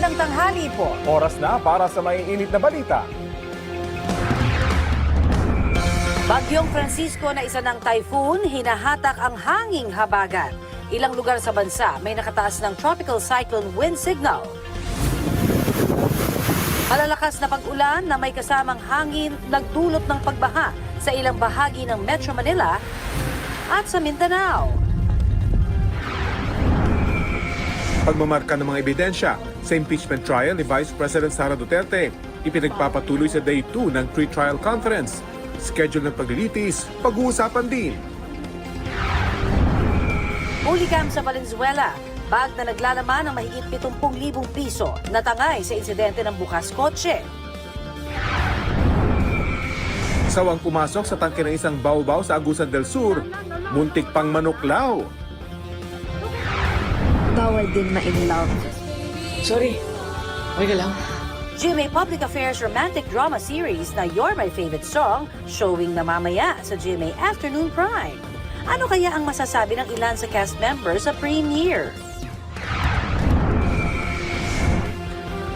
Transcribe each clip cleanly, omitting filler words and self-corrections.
Magandang tanghali po. Oras na para sa maiinit na balita. Bagyong Francisco na isa ng typhoon, hinahatak ang hanging habagat. Ilang lugar sa bansa may nakataas ng tropical cyclone wind signal. Malalakas na pag-ulan na may kasamang hangin nagdulot ng pagbaha sa ilang bahagi ng Metro Manila at sa Mindanao. Pagmamarka ng mga ebidensya sa impeachment trial ni Vice President Sara Duterte, ipinagpapatuloy sa Day 2 ng pre-trial conference. Schedule ng paglilitis, pag-uusapan din. Ulicam sa Valenzuela, bag na naglalaman ng mahigit 70,000 piso natangay sa insidente ng bukas kotse. Sawang pumasok sa tangke ng isang baw-baw sa Agusan del Sur, muntik pang manuklaw. Bawal din ma-in-love. Sorry. Okay ka lang? GMA Public Affairs romantic drama series na You're My Favorite Song, showing na mamaya sa GMA Afternoon Prime. Ano kaya ang masasabi ng ilan sa cast members sa premiere?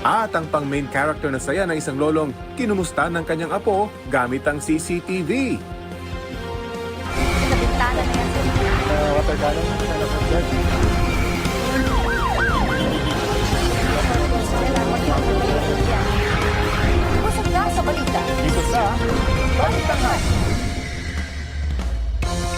At ang pang-main character na saya ng isang lolong kinumusta ng kanyang apo gamit ang CCTV. Sa bintana na yan. Water cannon, Busog na sa balita. dito sa Balitang Hali.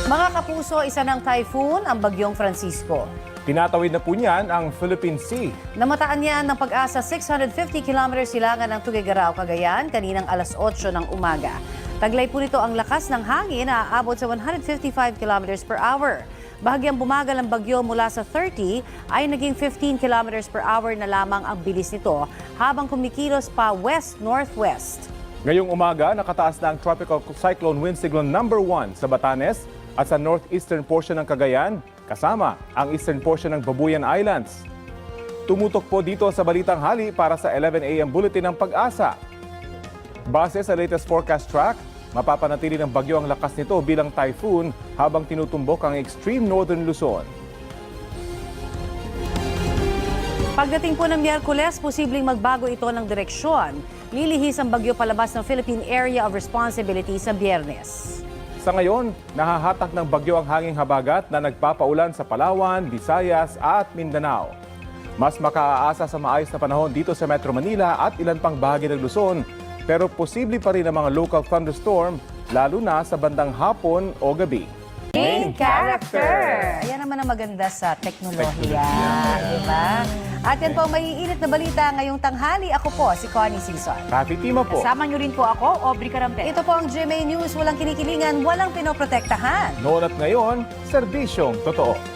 Mga kapuso, isa ng typhoon ang Bagyong Francisco. Tinatawid na po niyan ang Philippine Sea. Namataan niyan ng Pag-asa 650 km silangan ng Tuguegarao, Cagayan, kaninang alas 8 ng umaga. Taglay po nito ang lakas ng hangin na aabot sa 155 km per hour. Bahagyang bumagal ang bagyo mula sa 30 ay naging 15 km per hour na lamang ang bilis nito habang kumikilos pa west-northwest. Ngayong umaga, nakataas na ang Tropical Cyclone Wind Signal number 1 sa Batanes at sa northeastern portion ng Cagayan, kasama ang eastern portion ng Babuyan Islands. Tumutok po dito sa Balitang Hali para sa 11 a.m. Bulletin ng Pag-asa. Base sa latest forecast track, mapapanatili ng bagyo ang lakas nito bilang typhoon habang tinutumbok ang extreme northern Luzon. Pagdating po ng Miyerkules, posibleng magbago ito ng direksyon. Lilihis ang bagyo palabas ng Philippine Area of Responsibility sa Biyernes. Sa ngayon, nahahatak ng bagyo ang hanging habagat na nagpapaulan sa Palawan, Visayas at Mindanao. Mas makaaasa sa maayos na panahon dito sa Metro Manila at ilan pang bahagi ng Luzon, pero posible pa rin ang mga local thunderstorm, lalo na sa bandang hapon o gabi. Main character! Ayan naman ang maganda sa teknolohiya, di ba? At yan po ang maiinit na balita ngayong tanghali. Ako po, si Connie Sison. Rafi Tima po. Kasama niyo rin po ako, Aubrey Carampel. Ito po ang GMA News, walang kinikilingan, walang pinoprotektahan. Noon at ngayon, serbisyong totoo.